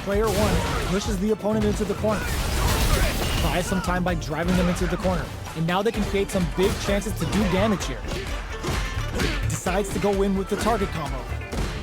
Player 1 pushes the opponent into the corner. Buys some time by driving them into the corner. And now they can create some big chances to do damage here. Decides to go in with the target combo.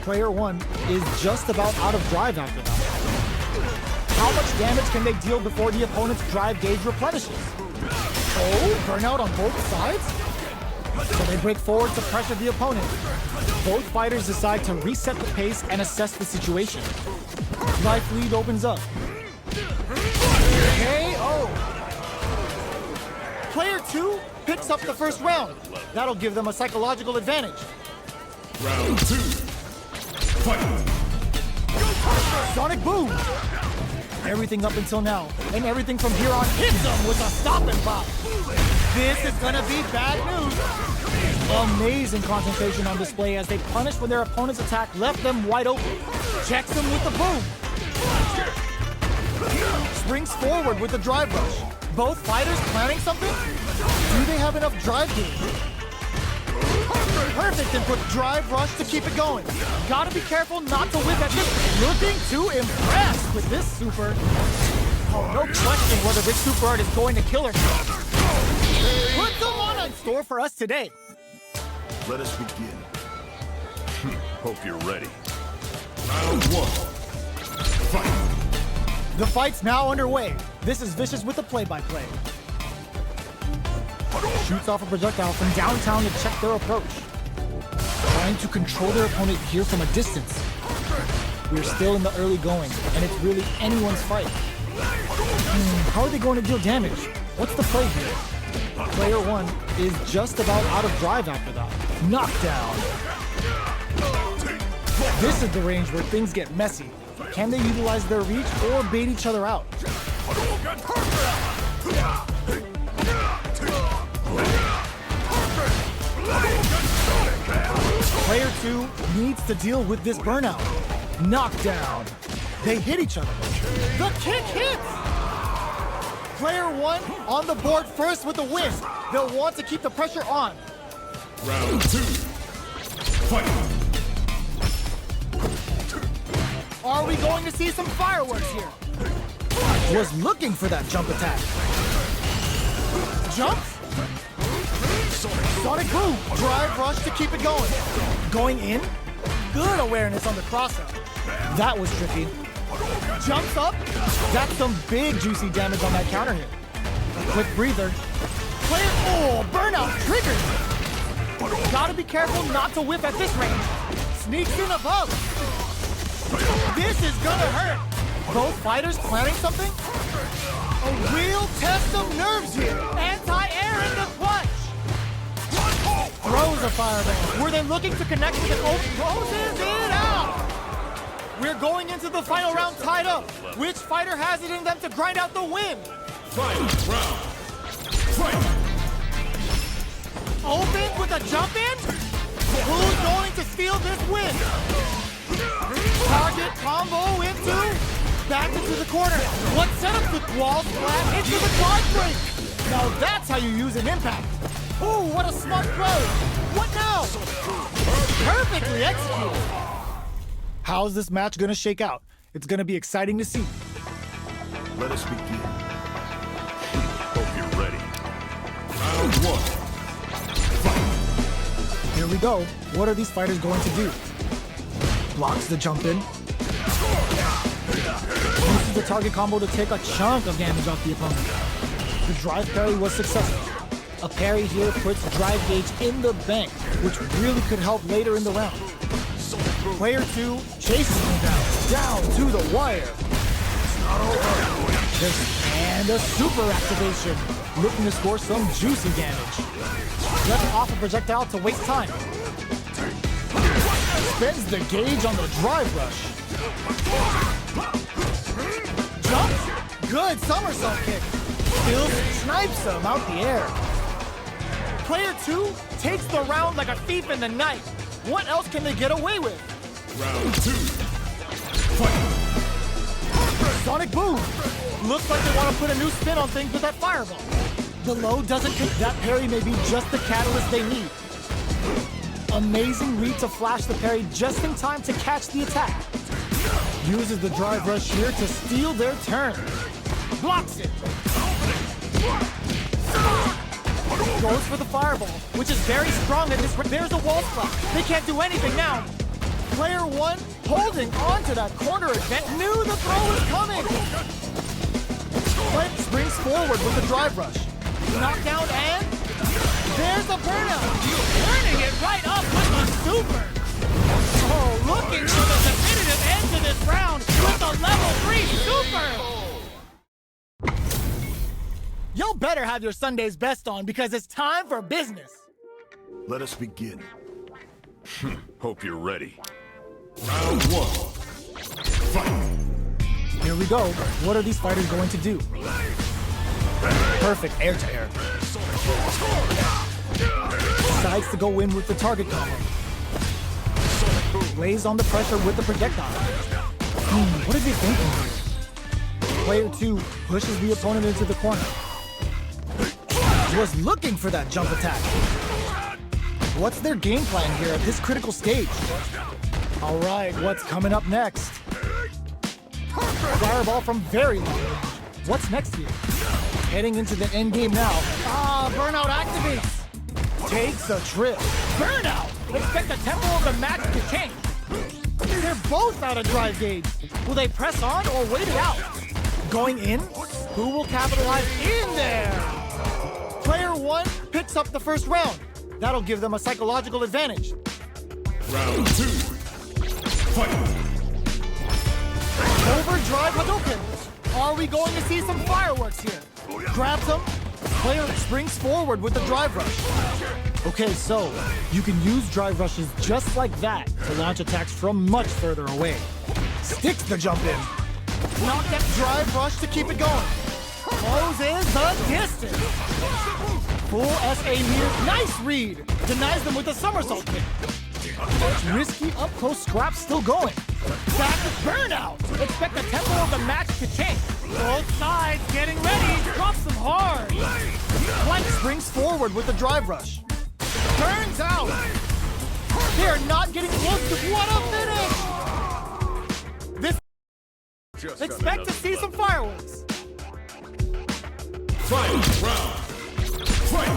Player 1 is just about out of drive after that. How much damage can they deal before the opponent's drive gauge replenishes? Oh, burnout on both sides? So they break forward to pressure the opponent. Both fighters decide to reset the pace and assess the situation. Life lead opens up. KO! Player 2 picks up the first round. That'll give them a psychological advantage. Round 2. Fight! Sonic boom! Everything up until now, and everything from here on hits them with a stop and pop. This is gonna be bad news. Amazing concentration on display as they punish when their opponent's attack left them wide open. Checks them with the boom. Springs forward with the drive rush. Both fighters planning something? Do they have enough drive gauge? Perfect input drive rush to keep it going. Gotta be careful not to whip at this. Looking to impress with this super. Oh, no question whether this super art is going to kill her. Put them on store for us today. Let us begin. Hope you're ready. Round 1. Fight! The fight's now underway. This is Vicious with the play-by-play. Shoots off a projectile from downtown to check their approach. Trying to control their opponent here from a distance. We're still in the early going, and it's really anyone's fight. How are they going to deal damage? What's the play here? Player 1 is just about out of drive after that. Knockdown! This is the range where things get messy. Can they utilize their reach or bait each other out? Player 2 needs to deal with this burnout. Knockdown. They hit each other. The kick hits! Player 1 on the board first with the win. They'll want to keep the pressure on. Round 2. Fight! Are we going to see some fireworks here? Was looking for that jump attack. Jumps? Sonic boom! Drive rush to keep it going. Going in? Good awareness on the crossout. That was tricky. Jumps up? That's some big juicy damage on that counter hit. Quick breather. Player, oh, burnout triggered. Gotta be careful not to whip at this range. Sneaks in above. This is gonna hurt. Both fighters planning something? A real test of nerves here. Anti-air in the clutch. Throws a fireball. Were they looking to connect with it? Oh, closes it out. We're going into the final round tied up. Which fighter has it in them to grind out the win? Final round. Fight! Open with a jump in? Who's going to steal this win? Target combo into, back into the corner. What setup with wall splat into the guard break? Now that's how you use an impact. Ooh, what a smart throw. What now? Perfectly executed. How's this match gonna shake out? It's gonna be exciting to see. Let us begin. Hope you're ready. Round 1. Fight! Here we go. What are these fighters going to do? Blocks the jump in. Uses the target combo to take a chunk of damage off the opponent. The drive parry was successful. A parry here puts drive gauge in the bank, which really could help later in the round. Player 2 chases him down to the wire. And a super activation, looking to score some juicy damage. Left off a projectile to waste time. Spends the gauge on the drive rush. Jumps. Good somersault kick. Still snipes him out the air. Player 2 takes the round like a thief in the night. What else can they get away with? Round 2. Fight! Sonic boom. Looks like they want to put a new spin on things with that fireball. The low doesn't kick. That parry may be just the catalyst they need. Amazing read to flash the parry just in time to catch the attack. Uses the drive rush here to steal their turn. Blocks it. Goes for the fireball, which is very strong at this. There's a wall spot. They can't do anything now. Player one holding on to that corner advantage. Knew the throw was coming. Flint springs forward with the drive rush. Knockdown and there's a burnout. Turning it right up with the super. Oh, looking for the definitive end to this round with the level 3 super. Y'all better have your Sunday's best on because it's time for business. Let us begin. Hope you're ready. Round one. Fight! Here we go. What are these fighters going to do? Perfect air-to-air. Decides to go in with the target combo. Lays on the pressure with the projectile. What is he thinking here? Player 2 pushes the opponent into the corner. Was looking for that jump attack. What's their game plan here at this critical stage? All right, what's coming up next? Fireball from very long range. What's next here? Heading into the end game now. Burnout activates. Takes a trip. Burnout! Expect the tempo of the match to change. They're both out of drive gauge. Will they press on or wait it out? Going in? Who will capitalize in there? Player one picks up the first round. That'll give them a psychological advantage. Round two. Fight! Overdrive Hadouken. Are we going to see some fireworks here? Grabs him. Player springs forward with the drive rush. Okay, so you can use drive rushes just like that to launch attacks from much further away. Sticks the jump in. Knock that drive rush to keep it going. Closes the distance. Full SA meter. Nice read. Denies them with a somersault kick. Risky up-close scrap still going. Back with burnout. Expect the tempo of the match to change. Both sides getting ready. Drops them hard. Flank springs forward with the drive rush. Turns out. They're not getting close to what a finish. This. Expect to see some fireworks. Fight round. Fight!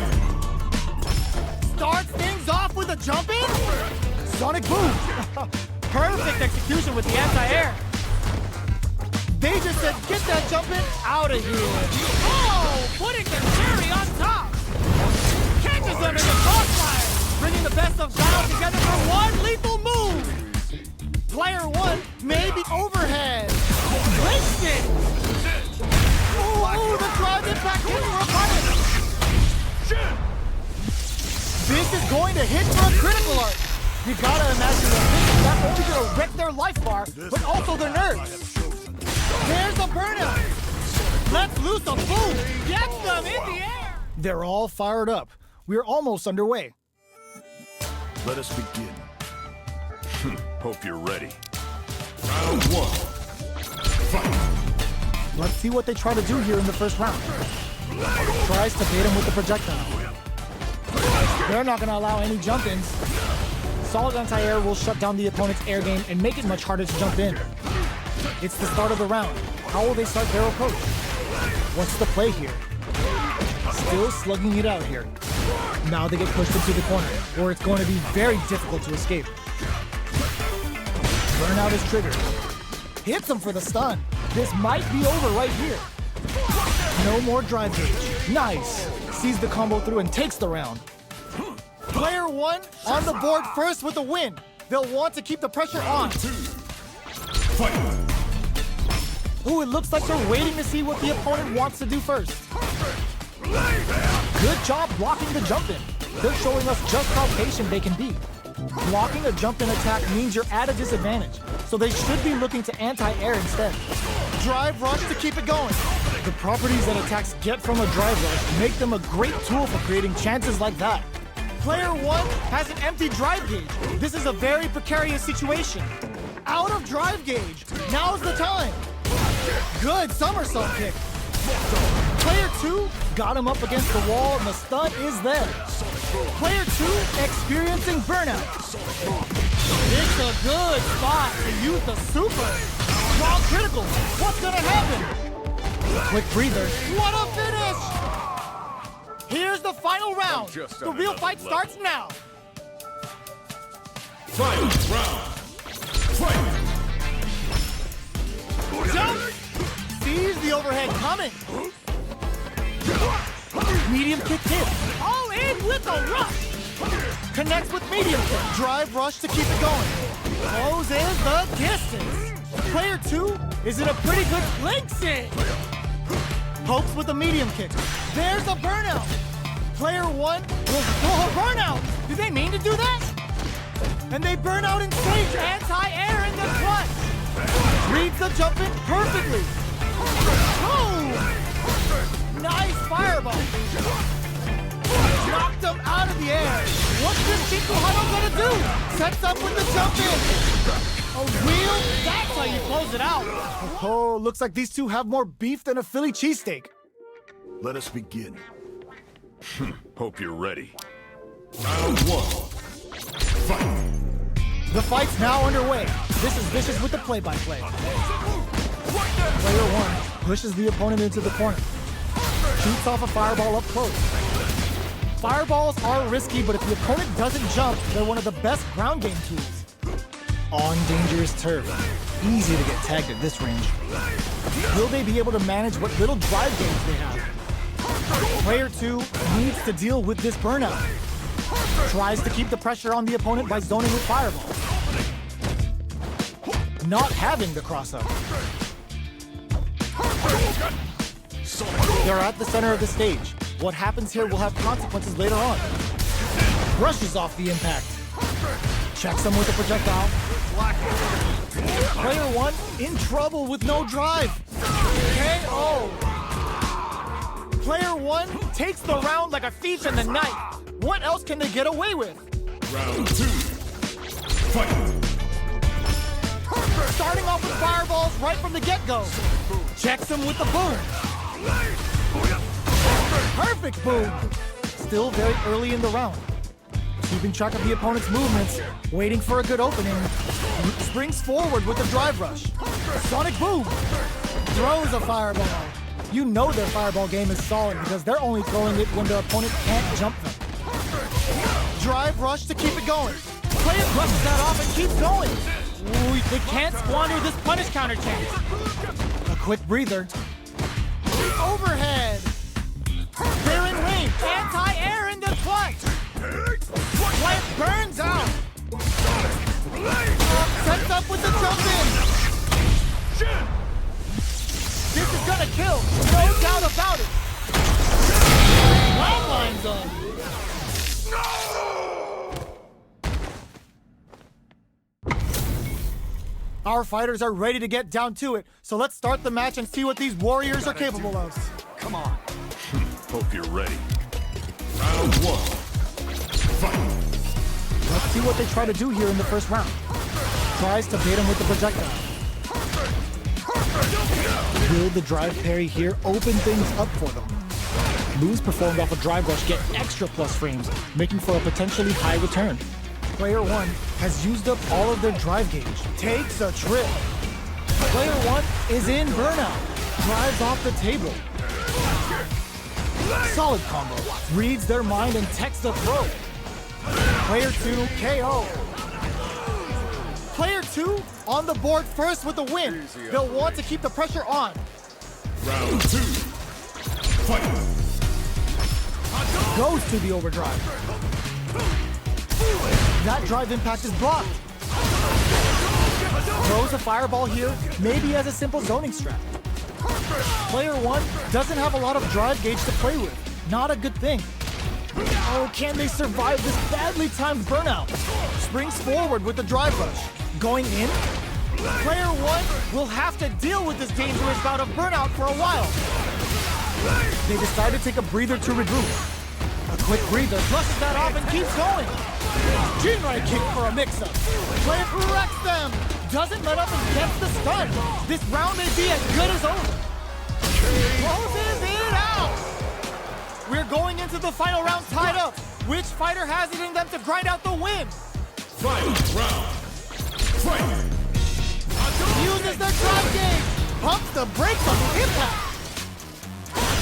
Starts things off with a jump in. Sonic boom. Perfect execution with the anti-air. They just said, get that jump in out of here. Oh, putting the cherry on top. Catches them in the crossfire, bringing the best of Guile together for one lethal move. Player one may be overhead. Wasted. Ooh, the drive impact hit for a punish. This is going to hit for a critical arc. You gotta imagine that this is not only gonna wreck their life bar, but also their nerves. There's a burnout. Let's loose a boom. Get them in the air. They're all fired up. We're almost underway. Let us begin. Hope you're ready. Round one. Fight! Let's see what they try to do here in the first round. Tries to bait him with the projectile. They're not gonna allow any jump-ins. Solid anti-air will shut down the opponent's air game and make it much harder to jump in. It's the start of the round. How will they start their approach? What's the play here? Still slugging it out here. Now they get pushed into the corner, where it's going to be very difficult to escape. Burnout is triggered. Hits him for the stun. This might be over right here. No more drive gauge. Nice. Sees the combo through and takes the round. Player one on the board first with a win. They'll want to keep the pressure on. Fight! Ooh, it looks like they're waiting to see what the opponent wants to do first. Good job blocking the jump in. They're showing us just how patient they can be. Blocking a jump in attack means you're at a disadvantage, so they should be looking to anti-air instead. Drive rush to keep it going. The properties that attacks get from a drive rush make them a great tool for creating chances like that. Player one has an empty drive gauge. This is a very precarious situation. Out of drive gauge. Now's the time. Good somersault kick. Player two got him up against the wall and the stun is there. Player two experiencing burnout. It's a good spot to use the super. Strong critical. What's gonna happen? Quick breather. What a finish! Here's the final round. The real fight starts now. Final round. Fight! Jump! Sees the overhead coming. Medium kick hit. All in with a rush. Connects with medium kick. Drive rush to keep it going. Closes the distance. Player 2 is in a pretty good links in. Pokes with a medium kick. There's a burnout. Player 1 will pull a burnout. Did they mean to do that? And they burn out in stage anti-air in the clutch. Reads the jump in perfectly. Oh! Nice fireball. Knocked him out of the air. What's this Chico Huddle gonna do? Sets up with the jump in. A wheel? That's how you close it out. Oh, looks like these two have more beef than a Philly cheesesteak. Let us begin. Hope you're ready. Round 1. Fight! The fight's now underway. This is Vicious with the play-by-play. Player 1 pushes the opponent into the corner. Shoots off a fireball up close. Fireballs are risky, but if the opponent doesn't jump, they're one of the best ground game tools. On dangerous turf. Easy to get tagged at this range. Will they be able to manage what little drive games they have? Player 2 needs to deal with this burnout. Tries to keep the pressure on the opponent by zoning with fireballs. Not having the cross-up. They're at the center of the stage. What happens here will have consequences later on. Brushes off the impact. Checks him with a projectile. Player 1 in trouble with no drive. KO. Player 1 takes the round like a thief in the night. What else can they get away with? Round 2. Fight! Starting off with fireballs right from the get-go. Checks him with the boom. Perfect boom. Still very early in the round. Keeping track of the opponent's movements, waiting for a good opening. Springs forward with a drive rush. Sonic boom. Throws a fireball. You know their fireball game is solid because they're only throwing it when their opponent can't jump them. Drive rush to keep it going. Player brushes that off and keeps going. Ooh, they can't squander this punish counter chance. A quick breather. Overhead. They're in range. Anti-air in the clutch. Plant burns out. Sets up with the jump in. This is gonna kill. No doubt about it. Landline's on. Our fighters are ready to get down to it, so let's start the match and see what these warriors are capable of. Come on. Hope you're ready. Round 1. Fight! Let's see what they try to do here in the first round. Tries to bait him with the projectile. Will the drive parry here open things up for them? Moves performed off a drive rush get extra plus frames, making for a potentially high return. Player 1 has used up all of their drive gauge. Takes a trip. Player 1 is in burnout. Drives off the table. Solid combo. Reads their mind and techs the throw. Player 2 KO. Player 2 on the board first with the win. They'll want to keep the pressure on. Round 2. Fight! Goes to the overdrive. That drive impact is blocked. Throws a fireball here, maybe as a simple zoning strat. Player 1 doesn't have a lot of drive gauge to play with. Not a good thing. Oh, can they survive this badly timed burnout? Springs forward with the drive rush. Going in? Player 1 will have to deal with this dangerous bout of burnout for a while. They decide to take a breather to regroup. A quick breather, flushes that off and keeps going. Jinrai kick for a mix-up. Player corrects them. Doesn't let up and gets the stun. This round may be as good as over. Closes it out. We're going into the final round tied up. Which fighter has it in them to grind out the win? Final round. Fight! Uses Uses their drive gauge. Pumps the brakes on the impact.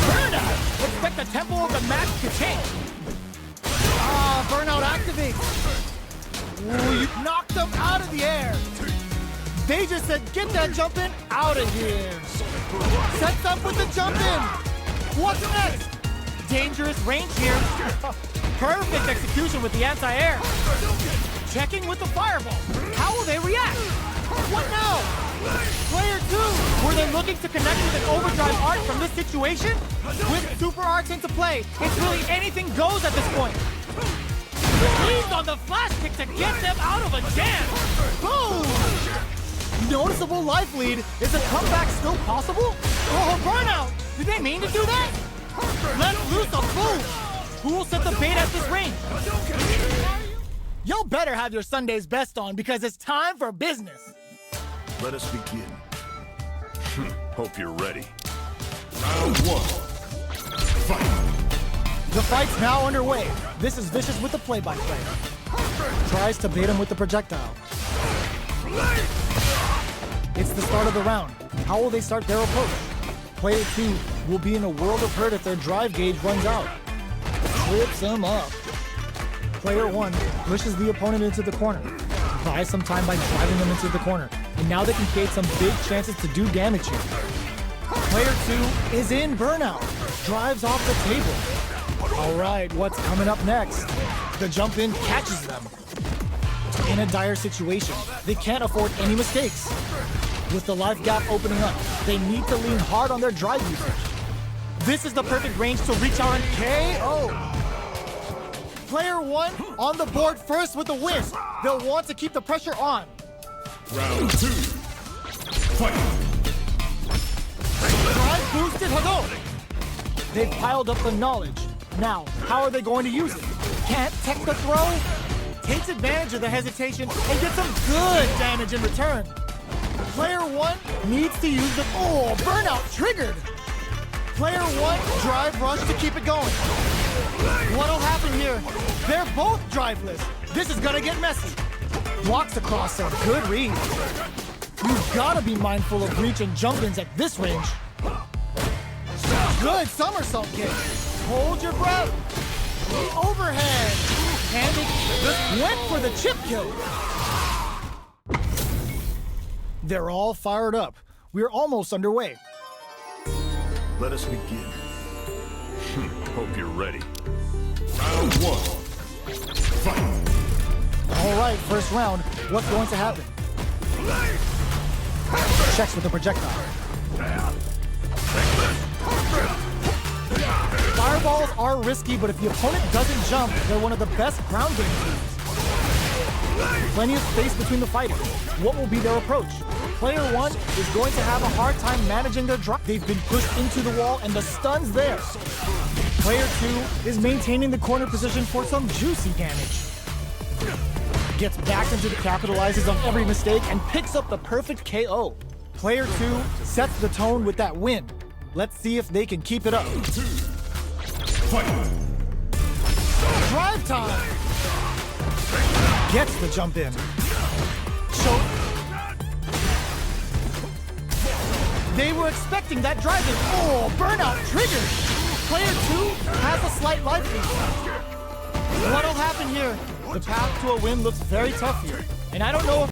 Burnout! Expect the tempo of the match to change. Burnout activates. Ooh, you knocked them out of the air. They just said, get that jump in out of here. Sets up with the jump in. What's next? Dangerous range here. Perfect execution with the anti-air. Checking with the fireball. How will they react? What now? Player 2. Were they looking to connect with an overdrive arc from this situation? With super arcs into play, it's really anything goes at this point. Leads on the flash kick to get them out of a jam. Boom! Noticeable life lead. Is a comeback still possible? Oh, burnout! Did they mean to do that? Let loose a boom! Who will set the bait at this range? Y'all better have your Sunday's best on because it's time for business. Let us begin. Hope you're ready. Round 1. Fight! The fight's now underway. This is Vicious with the play-by-play. Tries to bait him with the projectile. It's the start of the round. How will they start their approach? Player 2 will be in a world of hurt if their drive gauge runs out. Trips him up. Player 1 pushes the opponent into the corner. Buys some time by driving them into the corner. And now they can create some big chances to do damage here. Player 2 is in burnout. Drives off the table. All right, what's coming up next? The jump in catches them. In a dire situation, they can't afford any mistakes. With the life gap opening up, they need to lean hard on their drive usage. This is the perfect range to reach out and KO. Player 1 on the board first with the win. They'll want to keep the pressure on. Round 2. Fight! Drive boosted Hadouken. They've piled up the knowledge. Now, how are they going to use it? Can't tech the throw? Takes advantage of the hesitation and gets some good damage in return. Player 1 needs to use the... Oh, burnout triggered! Player 1, drive rush to keep it going. What'll happen here? They're both driveless. This is gonna get messy. Blocks across a good read. You've gotta be mindful of reach and jump-ins at this range. Good somersault kick. Hold your breath. The overhead. And it just went for the chip kill. They're all fired up. We're almost underway. Let us begin. Hope you're ready. Round 1. Fight! All right, first round. What's going to happen? Checks with the projectile. Fireballs are risky, but if the opponent doesn't jump, they're one of the best ground game teams. Plenty of space between the fighters. What will be their approach? Player 1 is going to have a hard time managing their drop. They've been pushed into the wall and the stun's there. Player 2 is maintaining the corner position for some juicy damage. Gets back into the capitalizes on every mistake and picks up the perfect KO. Player 2 sets the tone with that win. Let's see if they can keep it up. Fight! Drive time! Gets the jump in. They were expecting that drive in. Oh, burnout triggered! Player 2 has a slight life lead. What'll happen here? The path to a win looks very tough here. And I don't know if